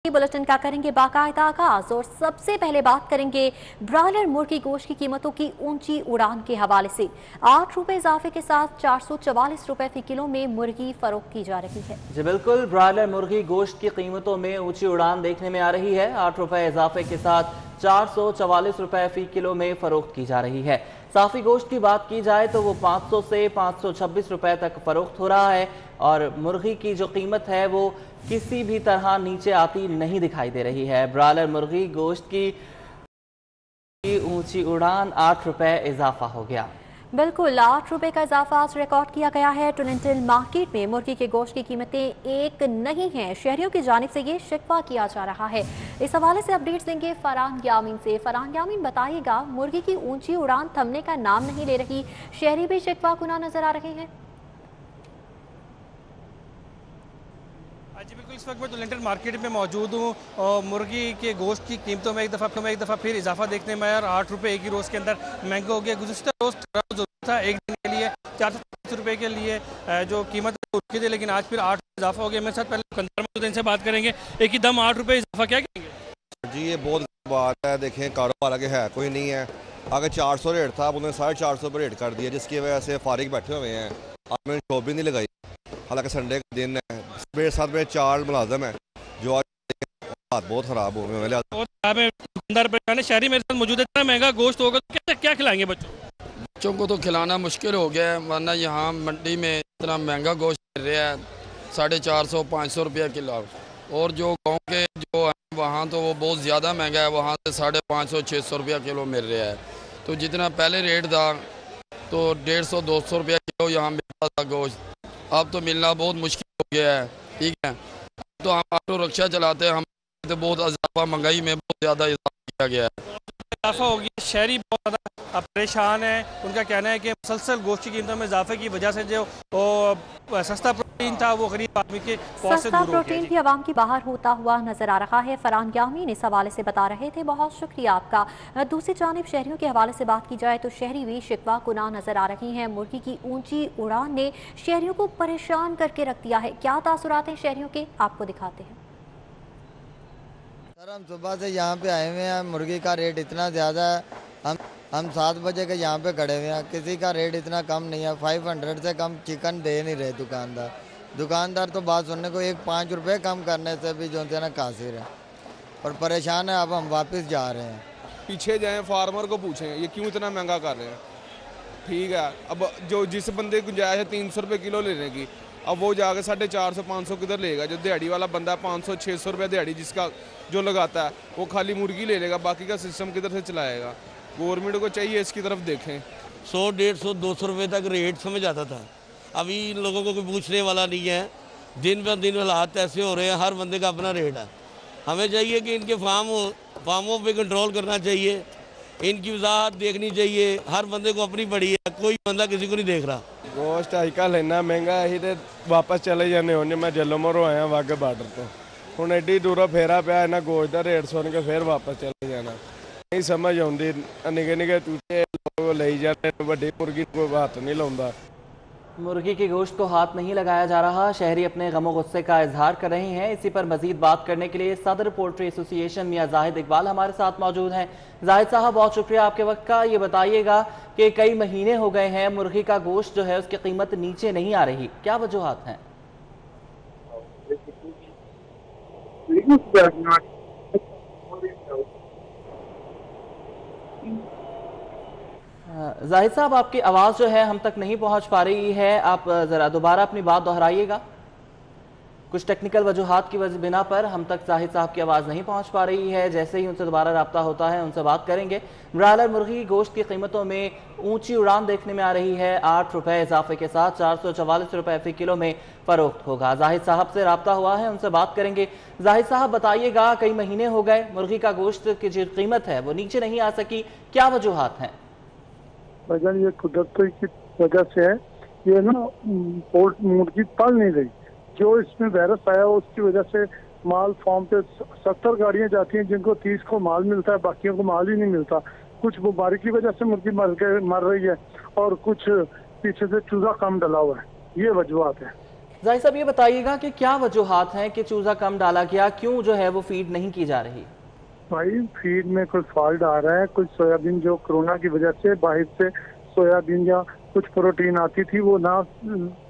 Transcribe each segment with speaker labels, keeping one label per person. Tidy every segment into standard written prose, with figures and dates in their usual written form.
Speaker 1: Bulletin का करेंगे बाकायदा आगाज और सबसे पहले बात करेंगे ब्रॉयलर मुर्गी गोश्त की कीमतों की ऊंची उड़ान के हवाले से। 8 रुपए इजाफे के साथ 444 रुपए फी किलो में मुर्गी फरोख्त की जा रही है।
Speaker 2: जी बिल्कुल, ब्रॉयलर मुर्गी गोश्त की कीमतों में ऊंची उड़ान देखने में आ रही है। 8 रुपए इजाफे के साथ 444 रुपए फी किलो में फरोख्त की जा रही है। साफी गोश्त की बात की जाए तो वो 500 से 526 रुपए तक फरोख्त हो रहा है और मुर्गी की जो कीमत है वो किसी भी तरह नीचे आती नहीं दिखाई दे रही है। ब्रॉयलर मुर्गी गोश्त की ऊंची उड़ान 8 रुपए इजाफा हो गया।
Speaker 1: बिल्कुल 8 रुपए का इजाफा आज रिकॉर्ड किया गया है। टोरंटो मार्केट में मुर्गी के गोश्त की कीमतें एक नहीं हैं। शहरियों की जानिब से ये शिकवा किया जा रहा है। इस हवाले से अपडेट्स देंगे फरहान यामीन से। फरहान यामीन, बताइएगा, मुर्गी की ऊंची उड़ान थमने का नाम नहीं ले रही, शहरी भी शिकवा कुना नजर आ रहे हैं।
Speaker 3: जी बिल्कुल, इस वक्त मैं टोरंटो मार्केट में मौजूद हूँ और मुर्गी के गोश्त की कीमतों में एक दफ़ा फिर इजाफा देखने में आया और 8 रुपये एक ही रोज़ के अंदर महंगा हो गया। गुज़िश्ता रोज़ जो था एक दिन के लिए 430 रुपये के लिए जो कीमत रुकी थी, लेकिन आज फिर 8 इजाफा हो गया। मेरे साथ पहले दुकानदार इनसे बात करेंगे। एक ही दम 8 रुपये इजाफा क्या कहेंगे?
Speaker 4: जी ये बहुत बात है। देखें, कारोबार आगे है कोई नहीं है। आगे 400 रेट था, अब उन्होंने 450 पर रेट कर दिया, जिसकी वजह से फारिग बैठे हुए हैं। आज मैंने शॉप भी नहीं लगाई, हालांकि संडे का दिन है। मेरे साथ में 4 मुलाजम है जो आज हाथ बहुत खराब हो गए।
Speaker 3: दुकानदार परेशान, शहरी मेरे साथ मौजूद है। इतना महंगा गोश्त होगा तो क्या खिलाएंगे बच्चों
Speaker 5: को? तो खिलाना मुश्किल हो गया है, वरना यहाँ मंडी में इतना महंगा गोश्त मिल रहा है 450-500 रुपये किलो। और जो गाँव के जो है वहाँ तो वो बहुत ज़्यादा महंगा है, वहाँ से 550-600 रुपया किलो मिल रहा है। तो जितना पहले रेट था तो 150-200 रुपया किलो यहाँ मिलता था गोश्त, अब तो मिलना बहुत मुश्किल हो गया है। ठीक है, तो हम ऑटो रिक्शा चलाते हैं, हम तो बहुत इजाफा, महंगाई में बहुत ज़्यादा इजाफा किया गया है।
Speaker 3: इजाफा हो गया, शहरी बहुत ज़्यादा परेशान है। उनका कहना है कि मुसलसल गोश्त की कीमतों में इजाफे की वजह से जो सस्ता प्रोटीन था वो गरीब आदमी के पहुंच से दूर हो गया।
Speaker 1: प्रोटीन भी आवाम की बाहर होता हुआ नजर आ रहा है। फरहान यामीन इस हवाले से बता रहे थे, बहुत शुक्रिया आपका। दूसरी जानिब शहरियों के हवाले से बात की जाए तो शहरी भी शिकवा कुना नजर आ रही हैं। मुर्गी की ऊंची उड़ान ने शहरियों को परेशान करके रख दिया है। क्या तासुरात हैं शहरियों के, आपको दिखाते हैं।
Speaker 6: सर, हम सुबह से यहाँ पे आए हुए हैं, मुर्गी का रेट इतना ज़्यादा है। हम 7 बजे के यहाँ पे खड़े हुए हैं, किसी का रेट इतना कम नहीं है। 500 से कम चिकन दे नहीं रहे दुकानदार तो बात सुनने को 5 रुपये कम करने से भी जो है ना कासिर है और परेशान है। अब हम वापस जा रहे हैं।
Speaker 7: पीछे जाएं, फार्मर को पूछें ये क्यों इतना महंगा कर रहे हैं। ठीक है, अब जो जिस बंदे की गुंजाइश है 300 रुपये किलो लेने की, अब वो जाके 450-500 किधर लेगा? जो दिहाड़ी वाला बंदा 500-600 रुपये दिहाड़ी जिसका जो लगाता है वो खाली मुर्गी ले लेगा, बाकी का सिस्टम किधर से चलाएगा? गवर्नमेंट को चाहिए इसकी तरफ देखें।
Speaker 8: 100, 150, 200 रुपये तक रेट समझ आता था, अभी लोगों को कोई पूछने वाला नहीं है। दिन पर दिन हालात ऐसे हो रहे हैं, हर बंदे का अपना रेट है। हमें चाहिए कि इनके फार्मों पे कंट्रोल करना चाहिए, इनकी वजाहत देखनी चाहिए। हर बंदे को अपनी पड़ी है, कोई बंदा किसी को नहीं देख रहा।
Speaker 7: गोश्त अजकल इन्ना महंगा है तो वापस चले जाने होने। मैं जलोमरो आया वाघे बार्डर तो हूँ एड्डी दूरों फेरा पाया, इन्ना गोश्त का रेट सुन के फिर वापस चले जाना नहीं समझ आती। निके निके चूचे लोग ले जाते, वड्डी मुर्गी को हाथ नहीं लाता।
Speaker 2: मुर्गी के गोश्त को हाथ नहीं लगाया जा रहा। शहरी अपने गमो गुस्से का इजहार कर रहे हैं। इसी पर मजीद बात करने के लिए सदर पोल्ट्री एसोसिएशन मियां जाहिद इकबाल हमारे साथ मौजूद हैं। जाहिद साहब, बहुत शुक्रिया आपके वक्त का। ये बताइएगा कि कई महीने हो गए हैं मुर्गी का गोश्त जो है उसकी कीमत नीचे नहीं आ रही, क्या वजूहात हैं? जाहिद साहब, आपकी आवाज़ जो है हम तक नहीं पहुंच पा रही है, आप ज़रा दोबारा अपनी बात दोहराइएगा। कुछ टेक्निकल वजूहात की बिना पर हम तक जाहिद साहब की आवाज़ नहीं पहुंच पा रही है। जैसे ही उनसे दोबारा रब्ता होता है उनसे बात करेंगे। ब्रॉयलर मुर्गी गोश्त की कीमतों में ऊंची उड़ान देखने में आ रही है। 8 रुपये इजाफे के साथ 444 रुपये फी किलो में फरोख्त होगा। जाहिद साहब से रब्ता हुआ है, उनसे बात करेंगे। जाहिद साहब, बताइएगा, कई महीने हो गए मुर्गी का गोश्त की जो कीमत है वो नीचे नहीं आ सकी, क्या वजूहात हैं?
Speaker 9: वजह ये कुदरत की वजह से है। ये ना मुर्गी पल नहीं रही, जो इसमें वायरस आया उसकी वजह से माल फार्म पे 70 गाड़ियां जाती हैं जिनको 30 को माल मिलता है, बाकियों को माल ही नहीं मिलता। कुछ बीमारी की वजह से मुर्गी मर रही है और कुछ पीछे से चूजा कम डला हुआ है। ये वजूहत है।
Speaker 2: जाहिर साहब ये बताइएगा कि क्या वजूहात हैं कि चूजा कम डाला गया, क्यों जो है वो फीड नहीं की जा रही?
Speaker 9: भाई फीड में कुछ फॉल्ट आ रहा है, कुछ सोयाबीन जो कोरोना की वजह से बाहर से सोयाबीन या कुछ प्रोटीन आती थी वो ना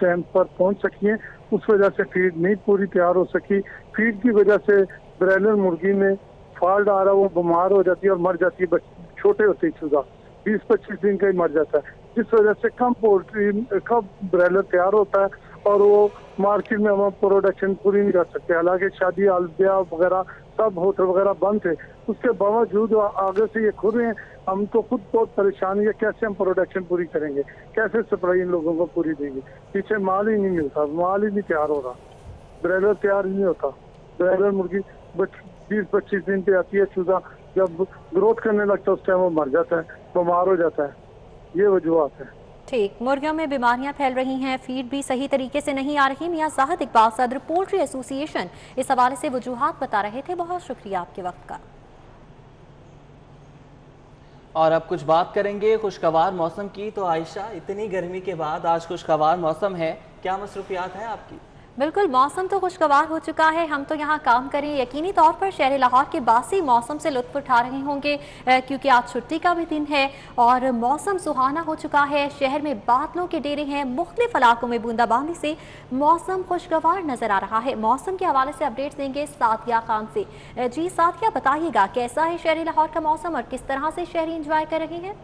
Speaker 9: टाइम पर पहुंच सकी है, उस वजह से फीड नहीं पूरी तैयार हो सकी। फीड की वजह से ब्रॉयलर मुर्गी में फॉल्ट आ रहा है, वो बीमार हो जाती है और मर जाती है। छोटे होते ही चूजा 20-25 दिन का ही मर जाता है, जिस वजह से कम ब्रॉयलर तैयार होता है और वो मार्केट में हम प्रोडक्शन पूरी नहीं कर सकते। हालांकि शादी ब्याह वगैरह सब होटल वगैरह बंद थे, उसके बावजूद आगे से ये खुद हैं, हम तो खुद बहुत परेशान है, कैसे हम प्रोडक्शन पूरी करेंगे, कैसे सप्लाई इन लोगों को पूरी देंगे। पीछे माल ही नहीं मिलता, माल ही नहीं तैयार हो रहा, ब्रॉयलर तैयार ही नहीं होता। ब्रॉयलर मुर्गी 20-25 दिन पे आती है, चूजा जब ग्रोथ करने लगता है उस टाइम वो मर जाता है, बीमार हो जाता है। ये वजूहत है।
Speaker 1: ठीक, मुर्गियों में बीमारियां फैल रही हैं, फीड भी सही तरीके से नहीं आ रही। मियां जाहिद इकबाल सदर पोल्ट्री एसोसिएशन इस हवाले से वजूहात बता रहे थे। बहुत शुक्रिया आपके वक्त का।
Speaker 2: और अब कुछ बात करेंगे खुशगवार मौसम की। तो आयशा, इतनी गर्मी के बाद आज खुशगवार मौसम है, क्या मसरूफियात है आपकी?
Speaker 1: बिल्कुल, मौसम तो खुशगवार हो चुका है। हम तो यहाँ काम करें, यकीनी तौर पर शहर लाहौर के बासी मौसम से लुत्फ उठा रहे होंगे, क्योंकि आज छुट्टी का भी दिन है और मौसम सुहाना हो चुका है। शहर में बादलों के डेरे हैं, मुख्तलिफ इलाकों में बूंदाबांदी से मौसम खुशगवार नजर आ रहा है। मौसम के हवाले से अपडेट्स देंगे सादिया खान से। जी सादिया, बताइएगा कैसा है शहर लाहौर का मौसम और किस तरह से शहरी इंजॉय कर रहे हैं?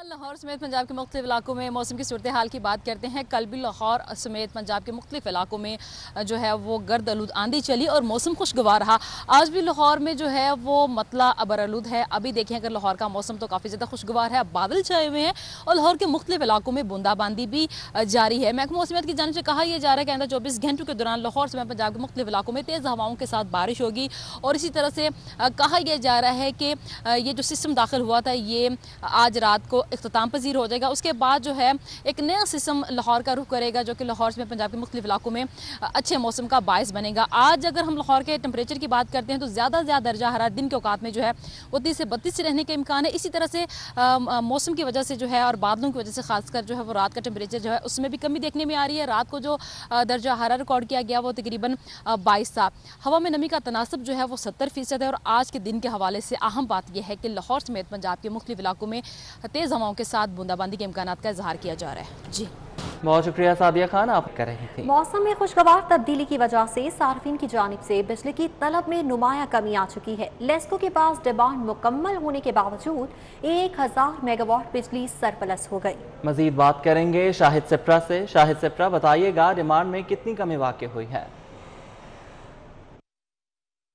Speaker 10: लाहौर समेत पंजाब के मुख्तलिफ इलाकों में मौसम की सूरत हाल की बात करते हैं। कल भी लाहौर समेत पंजाब के मुख्तलिफ इलाकों में जो है वो गर्द आलूद आंधी चली और मौसम खुशगवार रहा। आज भी लाहौर में जो है वो मतला अबर आलूद है। अभी देखें अगर लाहौर का मौसम तो काफ़ी ज़्यादा खुशगवार है, बादल छाए हुए हैं और लाहौर के मुख्तलिफ इलाकों में बूंदाबांदी भी जारी है। महकमा मौसमियात की जानिब से कहा यह जा रहा है कि आइंदा 24 घंटों के दौरान लाहौर समेत पंजाब के मुख्तलिफ इलाकों में तेज़ हवाओं के साथ बारिश होगी। और इसी तरह से कहा यह जा रहा है कि ये जो सिस्टम दाखिल हुआ था ये आज रात को इख्तिताम पजीर हो जाएगा। उसके बाद जो है एक नया सिस्टम लाहौर का रुख करेगा, जो कि लाहौर में पंजाब के मुख्तलिफ इलाकों में अच्छे मौसम का बायस बनेगा। आज अगर हम लाहौर के टेम्परेचर की बात करते हैं तो ज़्यादा से ज़्यादा दर्जा हरारत दिन के औकात में जो है वो 30 से 32 से रहने के इम्कान है। इसी तरह से मौसम की वजह से जो है और बादलों की वजह से खासकर जो है वो रात का टेम्परेचर जो है उसमें भी कमी देखने में आ रही है। रात को जो दर्जा हरारत रिकॉर्ड किया गया वो तकरीबन 22 था। हवा में नमी का तनासब जो है वो 70% है। और आज के दिन के हवाले से अहम बात यह है कि लाहौर समेत पंजाब के मुख्तलिफ इलाकों में तेज़ हवाओं के साथ बूंदाबांदी के इम्कानात का इजहार किया जा रहा है। जी
Speaker 2: बहुत शुक्रिया सादिया खान, आप कर रही थी।
Speaker 1: मौसम में खुशगवार तब्दीली की वजह से सार्फिन की जानिब से बिजली की तलब में नुमाया कमी आ चुकी है। लेस्को के पास डिमांड मुकम्मल होने के बावजूद 1000 मेगावाट बिजली सरप्लस हो गई।
Speaker 2: मजीद बात करेंगे शाहिद सिप्रा से। शाहिद सिप्रा, बताइएगा डिमांड में कितनी कमी वाक़ई हुई है?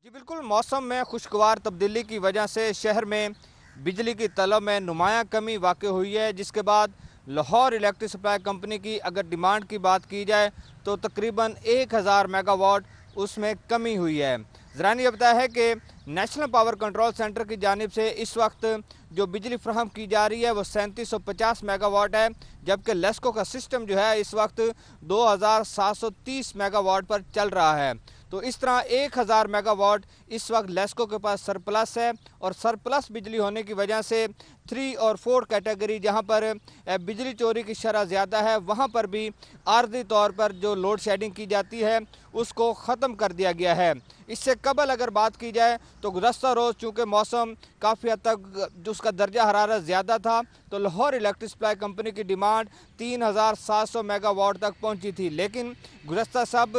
Speaker 11: जी बिल्कुल, मौसम में खुशगवार तब्दीली की वजह से शहर में बिजली की तलब में नुमाया कमी वाक़ई हुई है, जिसके बाद लाहौर इलेक्ट्रिक सप्लाई कंपनी की अगर डिमांड की बात की जाए तो तकरीबन 1000 मेगावाट उसमें कमी हुई है। ज़रा ने बताया है कि नेशनल पावर कंट्रोल सेंटर की जानिब से इस वक्त जो बिजली फ्राहम की जा रही है वो 3750 मेगावाट है, जबकि लेस्को का सिस्टम जो है इस वक्त 2730 मेगावाट पर चल रहा है। तो इस तरह 1000 मेगावाट इस वक्त लेस्को के पास सरप्लस है और सरप्लस बिजली होने की वजह से 3 और 4 कैटेगरी जहां पर बिजली चोरी की शरह ज़्यादा है वहां पर भी आर्जी तौर पर जो लोड शेडिंग की जाती है उसको ख़त्म कर दिया गया है। इससे कबल अगर बात की जाए तो गुज़श्ता रोज़ चूँकि मौसम काफ़ी हद तक उसका दर्जा हरारत ज़्यादा था तो लाहौर इलेक्ट्रिक सप्लाई कंपनी की डिमांड 3700 मेगावाट तक पहुंची थी, लेकिन गुज़श्ता सब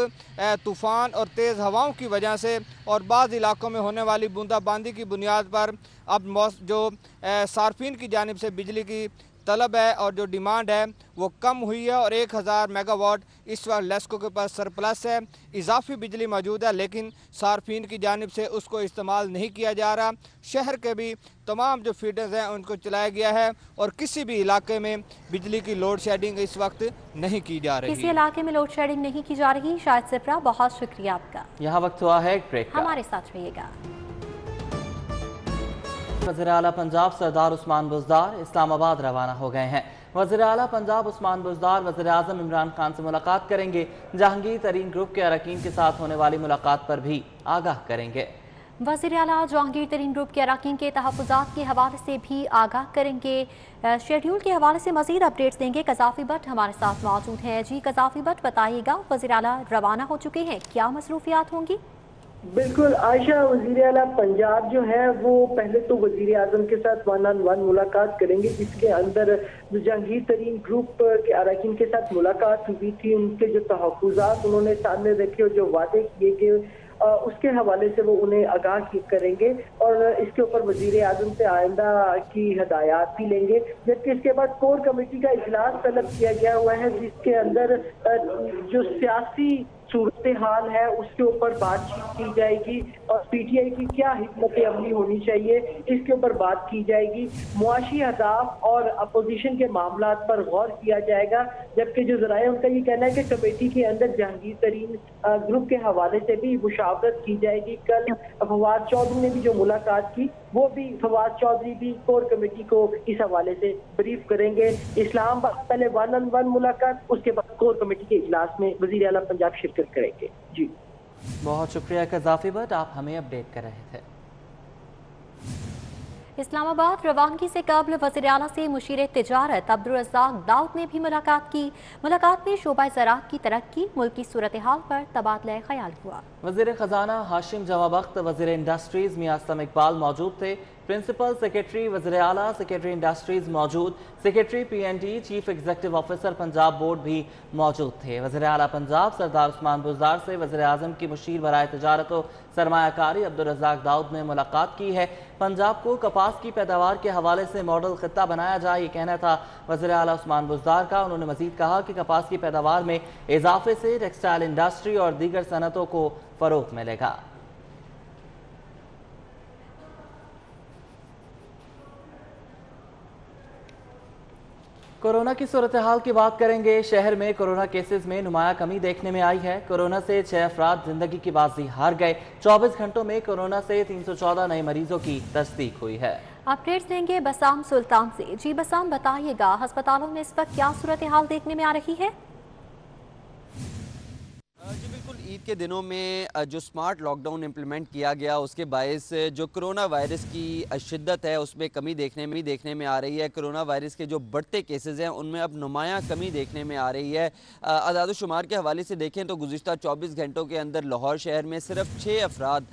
Speaker 11: तूफ़ान और तेज़ हवाओं की वजह से और बाज़ इलाकों में होने वाली बूंदाबांदी की बुनियाद पर अब जो सार्फिन की जानिब से बिजली की तलब है और जो डिमांड है वो कम हुई है और 1000 मेगावाट इस वक्त लेस्को के पास सरप्लस है। इजाफी बिजली मौजूद है लेकिन सार्फिन की जानिब से उसको इस्तेमाल नहीं किया जा रहा। शहर के भी तमाम जो फीडर्स हैं उनको चलाया गया है और किसी भी इलाके में बिजली की लोड शेडिंग इस वक्त नहीं की जा रही।
Speaker 1: किसी इलाके में लोड शेडिंग नहीं की जा रही। शाहिद सिप्रा, बहुत शुक्रिया आपका।
Speaker 2: यहाँ वक्त हुआ है एक ब्रेक का।
Speaker 1: हमारे साथ रहिएगा।
Speaker 2: वज़ीर आला पंजाब सरदार उस्मान बुज़दार इस्लामाबाद रवाना हो गए हैं। वज़ीर आला पंजाब उस्मान बुज़दार वज़ीर आज़म इमरान खान से मुलाकात करेंगे। जहांगीर तरीन ग्रुप के अरकान के साथ होने वाली मुलाकात पर भी आगाह करेंगे।
Speaker 1: वज़ीर आला जहांगीर तरीन ग्रुप के अरकान के तहफ़्फ़ुज़ात के हवाले से भी आगाह करेंगे। शेड्यूल के हवाले से मज़ीद अपडेट्स देंगे। कज़ाफ़ी भट्ट हमारे साथ मौजूद हैं। जी कज़ाफ़ी भट्ट, बताइएगा, वज़ीर आला रवाना हो चुके हैं, क्या मसरूफियात होंगी?
Speaker 12: बिल्कुल आयशा, वज़ीर आला पंजाब जो है वो पहले तो वज़ीर आज़म के साथ 1-on-1 मुलाकात करेंगे, जिसके अंदर जहांगीर तरीन ग्रुप के अरकान के साथ मुलाकात हुई थी। उनके जो तहफ़्फ़ुज़ात उन्होंने सामने रखे और जो वादे किए कि उसके हवाले से वो उन्हें आगाह करेंगे और इसके ऊपर वज़ीर आज़म से आइंदा की हदायत भी लेंगे। जबकि इसके बाद कोर कमेटी का इजलास तलब किया गया हुआ है, जिसके अंदर जो सियासी सूरत हाल है उसके ऊपर बातचीत की जाएगी और पीटीआई की क्या हिकमत अमली होनी चाहिए इसके ऊपर बात की जाएगी। मुआशी अहदाफ और अपोजिशन के मामलात पर गौर किया जाएगा। जबकि जो ज़राए उनका ये कहना है कि कमेटी के अंदर जहांगीर तरीन ग्रुप के हवाले से भी मुशावरत की जाएगी। कल फवाद चौधरी ने भी जो मुलाकात की, वो भी फवाद चौधरी भी कोर कमेटी को इस हवाले से ब्रीफ करेंगे। इस्लामाबाद पहले 1-on-1 मुलाकात, उसके बाद कोर कमेटी के इजलास में वज़ीर आला पंजाब शिरकत करेंगे। जी
Speaker 2: बहुत शुक्रिया कज़ाफ़ी भट्ट, आप हमें अपडेट कर रहे थे।
Speaker 1: इस्लामाबाद रवानगी से कबल वज़ीर आला से मुशीर तिजारत अब्दुल रज़्ज़ाक दाऊद ने भी मुलाकात की। मुलाकात में शोबा ज़राअत की तरक्की, मुल्की सूरत हाल पर तबादला ख्याल हुआ।
Speaker 2: वज़ीर ख़जाना हाशिम जवाबख्त, वज़ीर इंडस्ट्रीज़ मियां असलम इकबाल मौजूद थे। प्रिंसिपल सेक्रेटरी वज़ीर आला, सेक्रेटरी इंडस्ट्रीज़ मौजूद, secretary PND, chief executive officer Punjab board भी मौजूद थे। वज़ीर आला पंजाब सरदार उस्मान बुज़दार से वज़ीर आज़म की मुशीर बराए तिजारत और सरमायाकारी अब्दुल रज़्ज़ाक दाऊद ने मुलाकात की है। पंजाब को कपास की पैदावार के हवाले से मॉडल खित्ता बनाया जाए, ये कहना था वज़ीर आला उस्मान बुज़दार का। उन्होंने मज़ीद कहा कि कपास की पैदावार में इजाफे से टेक्सटाइल इंडस्ट्री और दीगर सनतों को फ़रोग़ मिलेगा। कोरोना की सूरत हाल की बात करेंगे। शहर में कोरोना केसेस में नुमाया कमी देखने में आई है। कोरोना से 6 अफराद जिंदगी की बाजी हार गए। 24 घंटों में कोरोना से 314 नए मरीजों की तस्दीक हुई है।
Speaker 1: अपडेट्स देंगे बसाम सुल्तान से। जी बसाम, बताइएगा, अस्पतालों में इस वक्त क्या सूरत हाल देखने में आ रही है?
Speaker 13: जी बिल्कुल, ईद के दिनों में जो स्मार्ट लॉकडाउन इम्प्लीमेंट किया गया उसके बायस जो कोरोना वायरस की शिद्दत है उसमें कमी देखने में आ रही है। कोरोना वायरस के जो बढ़ते केसेस हैं उनमें अब नुमाया कमी देखने में आ रही है। अदाद-ओ-शुमार के हवाले से देखें तो गुज़िश्ता 24 घंटों के अंदर लाहौर शहर में सिर्फ 6 अफराद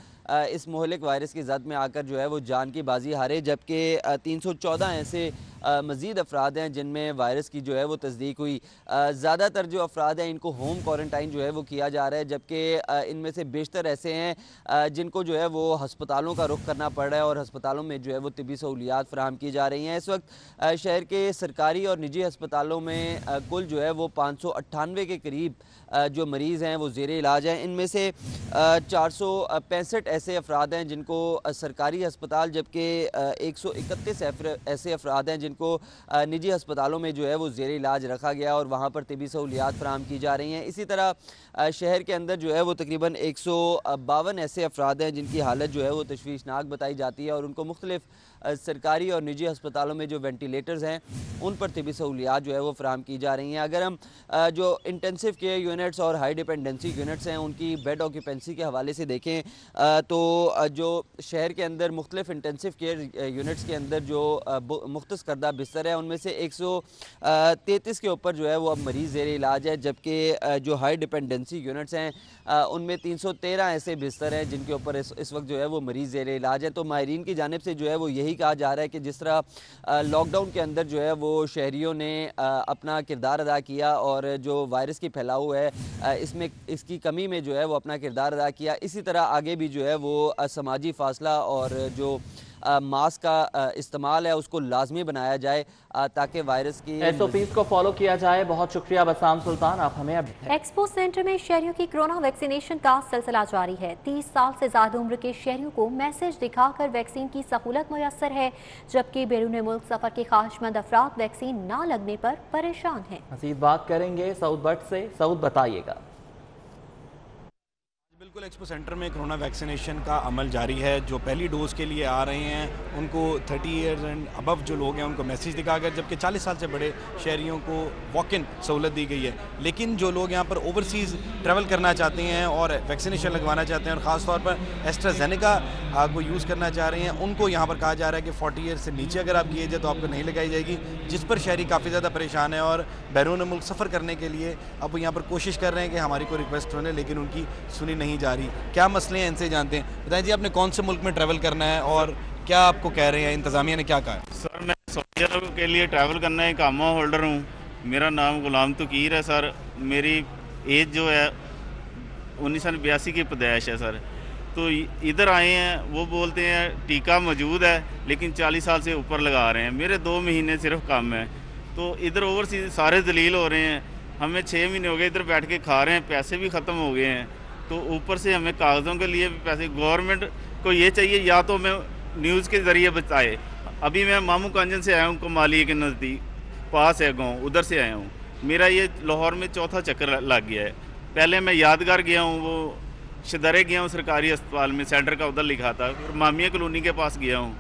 Speaker 13: इस मोहलिक वायरस की जद में आकर जो है वो जान की बाजी हारे, जबकि 314 ऐसे मज़ीद अफराद हैं जिनमें वायरस की जो है वो तस्दीक हुई। ज़्यादातर जो अफराद हैं इनको होम क्वारंटाइन जो है वो किया जा रहा है, जबकि इनमें से बेशतर ऐसे हैं जिनको जो है वो हस्पतालों का रुख करना पड़ रहा है और हस्पतालों में जो है वो तिबी सहूलियात फराहम की जा रही हैं। इस वक्त शहर के सरकारी और निजी हस्पतालों में कुल जो है वो 598 के करीब जो मरीज़ हैं वो ज़ेरे इलाज हैं। इनमें से 465 ऐसे अफराद हैं जिनको सरकारी हस्पताल, जबकि 131 ऐसे अफराद हैं जिनको निजी हस्पतालों में जो है वो ज़ेरे इलाज रखा गया और वहाँ पर तिबी सहूलियात फराहम की जा रही हैं। इसी तरह शहर के अंदर जो है वो तकरीबन 152 ऐसे अफराद हैं जिनकी हालत जो है वो तशवीशनाक बताई जाती है और उनको मुख्तलिफ सरकारी और निजी हस्पतालों में जो वेंटिलेटर्स हैं उन पर तिबी सहूलियात जो है वो फराहम की जा रही हैं। अगर हम जो इंटेंसिव केयर यूनिट्स और हाई डिपेंडेंसी यूनिट्स हैं उनकी बेड ऑक्यूपेंसी के हवाले से देखें तो जो शहर के अंदर मुख्तलिफ इंटेंसिव केयर यूनिट्स के अंदर जो मुख्तस करदा बिस्तर है उनमें से 133 के ऊपर जो है वो अब मरीज़ ज़ेरे इलाज है, जबकि जो हाई डिपेंडेंसी यूनिट्स हैं उनमें 313 ऐसे बिस्तर हैं जिनके ऊपर इस वक्त जो है वो मरीज़ ज़ेरे इलाज है। तो माहिरीन की जानिब से जो है वो यही कहा जा रहा है कि जिस तरह लॉकडाउन के अंदर जो है वो शहरियों ने अपना किरदार अदा किया और जो वायरस की फैलाव है इसकी कमी में जो है वो अपना किरदार अदा किया, इसी तरह आगे भी जो है वो समाजी फासला और जो मास्क का इस्तेमाल है उसको लाजमी बनाया जाए ताकि वायरस की
Speaker 2: SOPs को फॉलो किया जाए। बहुत शुक्रिया बसाम सुल्तान, आप हमें
Speaker 1: एक्सपो सेंटर में शहरियों की कोरोना वैक्सीनेशन का सिलसिला जारी है। 30 साल से ज्यादा उम्र के शहरियों को मैसेज दिखाकर वैक्सीन की सहूलत मुयसर है, जबकि बैरून मुल्क सफर के ख्वाहिशमंद अफराद वैक्सीन न लगने पर परेशान हैं।
Speaker 2: मज़ीद बात करेंगे सऊद भट्ट से। सऊद, बताइएगा।
Speaker 14: बिल्कुल एक्सपो सेंटर में कोरोना वैक्सीनेशन का अमल जारी है। जो पहली डोज के लिए आ रहे हैं उनको 30 ईयर्स एंड अबव जो लोग हैं उनको मैसेज दिखा गया, जबकि 40 साल से बड़े शहरियों को वॉक इन सहूलत दी गई है। लेकिन जो लोग यहाँ पर ओवरसीज़ ट्रैवल करना चाहते हैं और वैक्सीनेशन लगवाना चाहते हैं और ख़ास तौर पर एस्ट्राजेनेका को यूज़ करना चाह रहे हैं, उनको यहाँ पर कहा जा रहा है कि 40 ईयर्स से नीचे अगर आपकी एज है तो आपको नहीं लगाई जाएगी, जिस पर शहरी काफ़ी ज़्यादा परेशान है और बैरून मुल्क सफ़र करने के लिए अब वो यहाँ पर कोशिश कर रहे हैं कि हमारी कोई रिक्वेस्ट होने, लेकिन उनकी सुनी नहीं जा रही। क्या मसले हैं इनसे जानते हैं। बताएं जी, आपने कौन से मुल्क में ट्रैवल करना है और क्या आपको कह रहे हैं, इंतज़ामिया ने क्या कहा है?
Speaker 15: सर मैं सऊदी अरब के लिए ट्रैवल करना है, कामा होल्डर हूँ। मेरा नाम गुलाम तकीर है सर। मेरी एज जो है 1982 की पैदाइश है सर। तो इधर आए हैं, वो बोलते हैं टीका मौजूद है लेकिन 40 साल से ऊपर लगा रहे हैं। मेरे 2 महीने सिर्फ कम है। तो इधर ओवरसीज सारे जलील हो रहे हैं। हमें 6 महीने हो गए इधर बैठ के खा रहे हैं, पैसे भी ख़त्म हो गए हैं। तो ऊपर से हमें कागज़ों के लिए भी पैसे, गवर्नमेंट को ये चाहिए या तो हमें न्यूज़ के ज़रिए बताए। अभी मैं मामू कांजन से आया हूँ, कमाली के नज़दीक पास है गाँव, उधर से आया हूँ। मेरा ये लाहौर में चौथा चक्कर लग गया है। पहले मैं यादगार गया हूँ, वो शदरे गया हूँ सरकारी अस्पताल में, सेंटर का उधर लिखा था, फिर मामिया कॉलोनी के पास गया हूँ।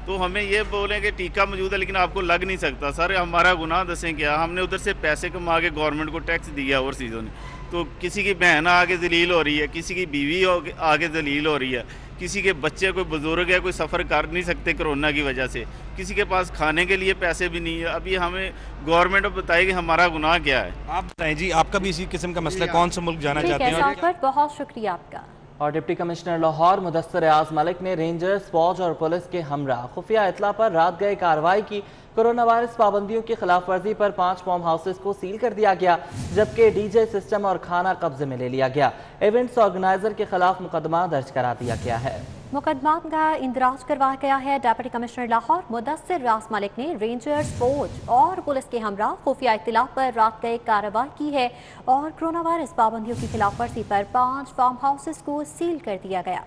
Speaker 15: तो हमें ये बोले कि टीका मौजूद है लेकिन आपको लग नहीं सकता। सर हमारा गुनाह दसें क्या, हमने उधर से पैसे कमा के गवर्नमेंट को टैक्स दिया ओवरसीज़ों ने। तो किसी की बहन आगे जलील हो रही है, किसी की बीवी आगे जलील हो रही है, किसी के बच्चे कोई बुजुर्ग है, कोई सफ़र कर नहीं सकते कोरोना की वजह से, किसी के पास खाने के लिए पैसे भी नहीं है। अभी हमें गवर्नमेंट बताए कि हमारा गुनाह क्या है।
Speaker 14: आप बताएं जी, आपका भी इसी किस्म का मसला, कौन सा मुल्क जाना चाहते हैं?
Speaker 1: बहुत शुक्रिया आपका।
Speaker 2: और डिप्टी कमिश्नर लाहौर मुदस्सिर एयाज मलिक ने रेंजर्स, फौज और पुलिस के हमरा खुफिया इतला पर रात गए कार्रवाई की। कोरोना वायरस पाबंदियों की खिलाफ वर्जी पर 5 फार्म हाउसेस को सील कर दिया गया, जबकि डीजे सिस्टम और खाना कब्जे में ले लिया गया। इवेंट्स ऑर्गेनाइजर के खिलाफ मुकदमा दर्ज करा दिया गया है।
Speaker 1: मुकदमा का इंदराज करवाया गया है। डिप्टी कमिश्नर लाहौर मुदस्सिर एयाज मलिक ने रेंजर्स, फौज और पुलिस के हमरा खुफिया इत्तला पर रात गए कार्रवाई की है और कोरोना वायरस पाबंदियों की खिलाफ वर्जी पर 5 फार्म हाउसेस को सील कर दिया गया।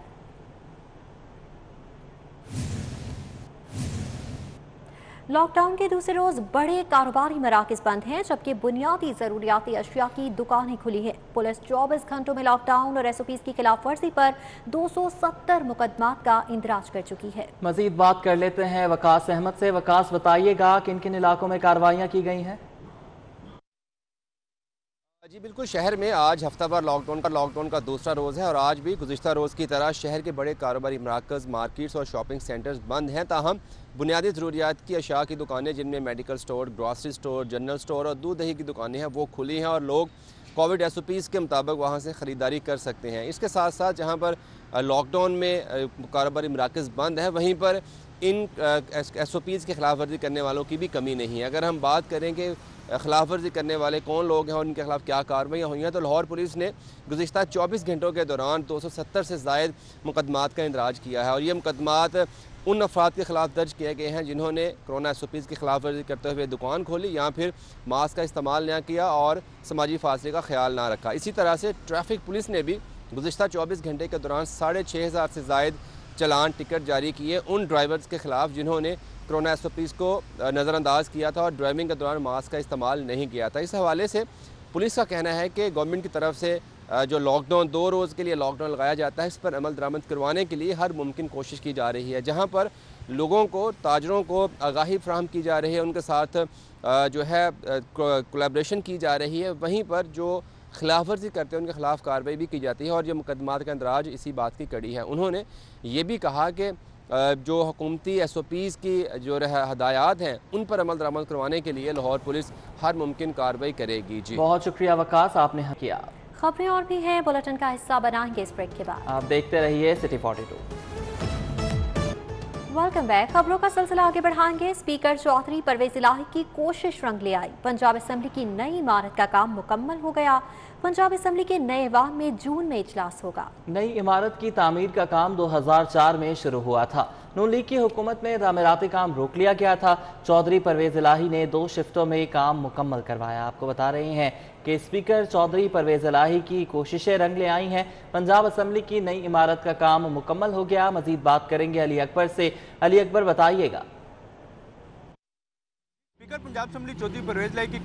Speaker 1: लॉकडाउन के दूसरे रोज बड़े कारोबारी मराकज बंद हैं, जबकि बुनियादी जरूरियाती अशिया की दुकानें खुली हैं। पुलिस 24 घंटों में लॉकडाउन और SOPs की खिलाफ वर्जी पर 270 मुकदमात का इंदराज कर चुकी है।
Speaker 2: मजीद बात कर लेते हैं वकास अहमद से। वकास, बताइएगा किन किन इलाकों में कार्रवाइयाँ की गई हैं?
Speaker 16: जी बिल्कुल, शहर में आज हफ्तावार लॉकडाउन का दूसरा रोज़ है और आज भी गुज़िश्ता रोज़ की तरह शहर के बड़े कारोबारी मराकज़, मार्केट्स और शॉपिंग सेंटर्स बंद हैं। ताहम बुनियादी ज़रूरियात की अशिया की दुकानें, जिनमें medical store, grocery store, general store और दूध दही की दुकानें हैं, वो खुली हैं और लोग कोविड SOPs के मुताबिक वहाँ से ख़रीदारी कर सकते हैं। इसके साथ साथ जहाँ पर लॉकडाउन में कारोबारी मराकज़ बंद है, वहीं पर इन SOPs की खिलाफ वर्जी करने वालों की भी कमी नहीं है। अगर हम बात करें कि खिलाफ वर्जी करने वाले कौन लोग हैं और उनके खिलाफ क्या कार्रवाइयाँ हुई हैं, तो लाहौर पुलिस ने गुज़िश्ता 24 घंटों के दौरान 270 से ज़ायद मुकदमात का इंदराज किया है और ये मुकदमात उन अफराद के खिलाफ दर्ज किए गए हैं जिन्होंने कोरोना SOPs की खिलाफ वर्जी करते हुए दुकान खोली या फिर मास्क का इस्तेमाल ना किया और समाजी फासले का ख्याल ना रखा। इसी तरह से ट्रैफिक पुलिस ने भी गुज़िश्ता 24 घंटे के दौरान 6,500 से ज़ायद चलान टिकट जारी किए उन ड्राइवर्स के खिलाफ जिन्होंने कोरोना SOPs को नज़रअंदाज किया था और ड्राइविंग के दौरान मास्क का इस्तेमाल नहीं किया था। इस हवाले से पुलिस का कहना है कि गवर्नमेंट की तरफ से जो लॉकडाउन 2 रोज़ के लिए लॉकडाउन लगाया जाता है, इस पर अमल दरामद करवाने के लिए हर मुमकिन कोशिश की जा रही है। जहाँ पर लोगों को, ताजरों को आगाही फ्राहम की जा रही है, उनके साथ जो है कोलैबोरेशन की जा रही है, वहीं पर जो खिलाफ वर्जी करते हैं उनके खिलाफ कार्रवाई भी की जाती है और ये मुकदमात का इंदराज इसी बात की कड़ी है। उन्होंने ये भी कहा कि जो हुकूमती SOPs की जो हदायत हैं उन पर अमल दरामद करवाने के लिए लाहौर पुलिस हर मुमकिन कार्रवाई करेगी। जी
Speaker 2: बहुत शुक्रिया वकास, आपने किया।
Speaker 1: खबरें और भी हैं, बुलेटिन का हिस्सा बनाएंगे इस ब्रेक के बाद।
Speaker 2: आप देखते रहिए सिटी 42।
Speaker 1: Welcome back. खबरों का सिलसिला आगे बढ़ाएंगे। स्पीकर चौधरी परवेज इलाही की कोशिश रंग ले आई। पंजाब असेंबली की नई इमारत का काम मुकम्मल हो गया। पंजाब असेंबली के नए ऐवान में जून में इजलास होगा।
Speaker 2: नई इमारत की तामीर का काम 2004 में शुरू हुआ था। नून लीग की हुकूमत में तामीराती काम रोक लिया गया था। चौधरी परवेज इलाही ने 2 शिफ्टों में काम मुकम्मल करवाया। आपको बता रहे हैं कि स्पीकर चौधरी परवेज इलाही की कोशिशें रंग ले आई हैं। पंजाब असेंबली की नई इमारत का काम मुकम्मल हो गया। मजीद बात करेंगे अली अकबर से। अली अकबर, बताइएगा।
Speaker 11: स्पीकर पंजाब असम्बली चौधरी परवेज लाई की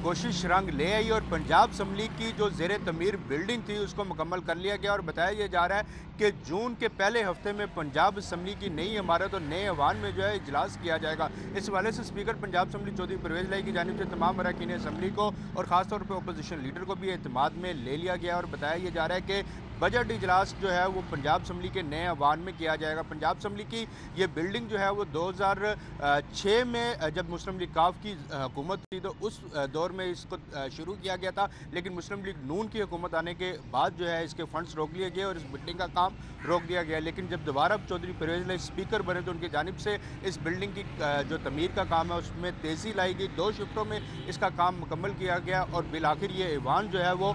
Speaker 11: कोशिश रंग ले आई और पंजाब असम्बली की जो ज़ेर तमीर बिल्डिंग थी उसको मुकम्मल कर लिया गया और बताया यह जा रहा है कि जून के पहले हफ्ते में पंजाब असम्बली की नई इमारत और नए ऐवान में जो है इजलास किया जाएगा। इस हवाले से स्पीकर पंजाब असम्बली चौधरी परवेज लाई की जानिब से तमाम अरकान असम्बली को और ख़ासतौर पर अपोजिशन लीडर को भी एतमाद में ले लिया गया और बताया यह जा रहा है कि बजट इजलास जो है वो पंजाब असम्बली के नए ऐवान में किया जाएगा। पंजाब असम्बली की ये बिल्डिंग जो है वो 2006 में जब मुस्लिम लीग काफ की हुकूमत थी तो उस दौर में इसको शुरू किया गया था, लेकिन मुस्लिम लीग नून की हुकूमत आने के बाद जो है इसके फंड्स रोक लिए गए और इस बिल्डिंग का काम रोक दिया गया। लेकिन जब दोबारा चौधरी परवेज लाई स्पीकर बने तो उनकी जानिब से इस बिल्डिंग की जो तमीर का काम है उसमें तेज़ी लाई गई। 2 शिफ्टों में इसका काम मुकम्मल किया गया और बिलाखिर ये ऐवान जो है वो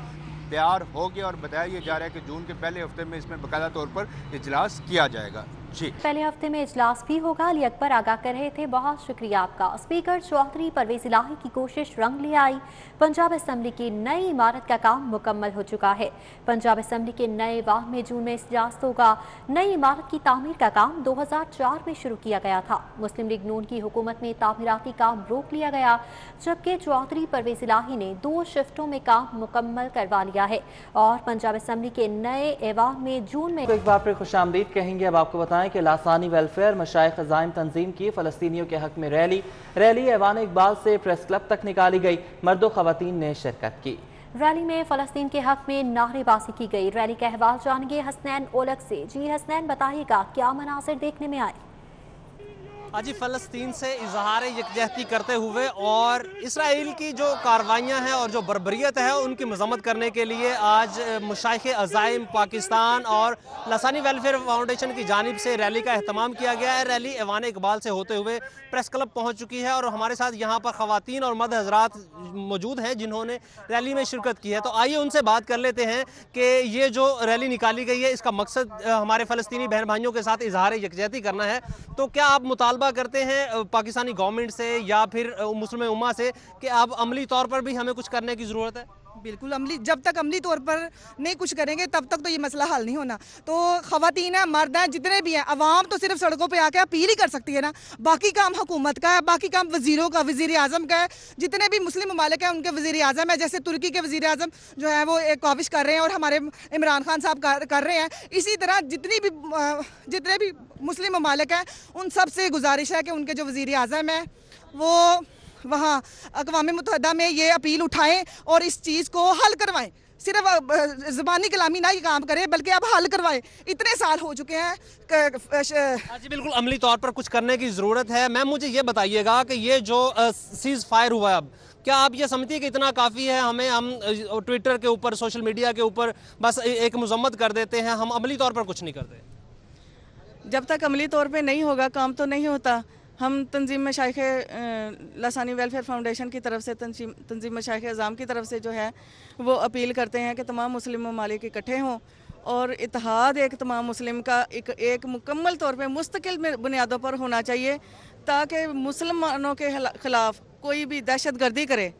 Speaker 11: तैयार हो गया और बताया यह जा रहा है कि जून के पहले हफ्ते में इसमें बाकायदा तौर पर इजलास किया जाएगा। जी
Speaker 1: पहले हफ्ते में इजलास भी होगा। अली अकबर आगाह कर रहे थे, बहुत शुक्रिया आपका। स्पीकर चौधरी परवेज इलाही की कोशिश रंग ले आई। पंजाब असम्बली की नई इमारत का काम मुकम्मल हो चुका है। पंजाब असम्बली के नए ऐवान में जून में इजलास होगा। नई इमारत की तामीर का काम 2004 में शुरू किया गया था। मुस्लिम लीग नून की हुकूमत में तामीराती काम रोक लिया गया, जबकि चौधरी परवेज इलाही ने 2 शिफ्टों में काम मुकम्मल करवा लिया है और पंजाब असम्बली के नए ऐवान में जून में
Speaker 2: एक बार फिर खुशामदीद कहेंगे। अब आपको बताएं कि लासानी वेलफेयर मशाइख अज़ाइम तंजीम की फ़लस्तीनियों के हक में रैली ऐवान इकबाल से प्रेस क्लब तक निकाली गई। मर्दों ख़वातीन ने शिरकत की।
Speaker 1: रैली में फ़लस्तीन के हक में नारेबाजी की गई। रैली का अहवाल जानेंगे हसनैन ओलग से। जी हसनैन, बताइएगा क्या मनासिर देखने में आए?
Speaker 17: आज फ़लस्तीन से इजहार यकजहती करते हुए और इसराइल की जो कार्रवाइयाँ हैं और जो बर्बरियत है उनकी मजम्मत करने के लिए आज मशाइख अज़ाइम पाकिस्तान और लासानी वेलफेयर फाउंडेशन की जानिब से रैली का एहतमाम किया गया है। रैली ऐवान इकबाल से होते हुए प्रेस क्लब पहुँच चुकी है और हमारे साथ यहाँ पर ख़वातीन और मर्द हज़रात मौजूद हैं जिन्होंने रैली में शिरकत की है। तो आइए उनसे बात कर लेते हैं कि ये जो रैली निकाली गई है इसका मकसद हमारे फ़लस्तीनी बहन भाइयों के साथ इजहार यकजहती करना है। तो क्या आप मुतालबा करते हैं पाकिस्तानी गवर्नमेंट से या फिर मुस्लिम उम्मा से कि अब अमली तौर पर भी हमें कुछ करने की ज़रूरत है?
Speaker 18: बिल्कुल, जब तक अमली तौर पर नहीं कुछ करेंगे तब तक तो ये मसला हल नहीं होना। तो ख़वातीन है, मर्द हैं, जितने भी हैं, अवाम तो सिर्फ सड़कों पे आके अपील ही कर सकती है ना। बाकी काम हुकूमत का है, बाकी काम वज़ीरों का, वज़ीर आज़म का है। जितने भी मुस्लिम ममालिक हैं उनके वज़ीर आज़म है, जैसे तुर्की के वज़ीर आज़म जो है वो एक काविश कर रहे हैं और हमारे इमरान खान साहब कर रहे हैं। इसी तरह जितने भी मुस्लिम ममालिक हैं उन सब से गुजारिश है कि उनके जो वज़ीर आज़म है वो वहाँ अक़वाम मुत्तहिदा में ये अपील उठाएं और इस चीज़ को हल करवाएं। सिर्फ ज़बानी कलामी ना ये काम करें बल्कि अब हल करवाएं। इतने साल हो चुके हैं।
Speaker 17: जी बिल्कुल, अमली तौर पर कुछ करने की ज़रूरत है। मैम मुझे ये बताइएगा कि ये जो सीज़ फायर हुआ है, अब क्या आप ये समझती है कि इतना काफ़ी है? हम ट्विटर के ऊपर, सोशल मीडिया के ऊपर बस एक मजम्मत कर देते हैं, हम अमली तौर पर कुछ नहीं करते।
Speaker 18: जब तक अमली तौर पर नहीं होगा काम तो नहीं होता। हम तंजीम मशाइख लासानी वेलफेयर फाउंडेशन की तरफ से तंजीम मशाइख अज़ाम की तरफ से जो है वो अपील करते हैं कि तमाम मुस्लिम ममालिक इकट्ठे हों और इत्तेहाद एक तमाम मुस्लिम का एक मुकम्मल तौर पे मुस्तकिल बुनियादों पर होना चाहिए ताकि मुसलमानों के ख़िलाफ़ कोई भी दहशत गर्दी करे,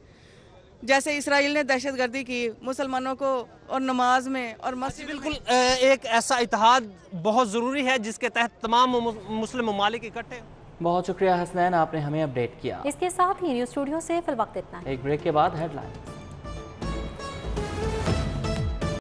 Speaker 18: जैसे इसराइल ने दहशत गर्दी की मुसलमानों को और नमाज में और मस्जिद।
Speaker 17: बिल्कुल, एक ऐसा इत्तेहाद बहुत ज़रूरी है जिसके तहत तमाम मुस्लिम ममालिक इकट्ठे।
Speaker 2: बहुत शुक्रिया हसनैन, आपने हमें अपडेट किया।
Speaker 1: इसके साथ ही न्यूज़ स्टूडियो से फिल वक्त इतना।
Speaker 2: एक ब्रेक के बाद हेडलाइन।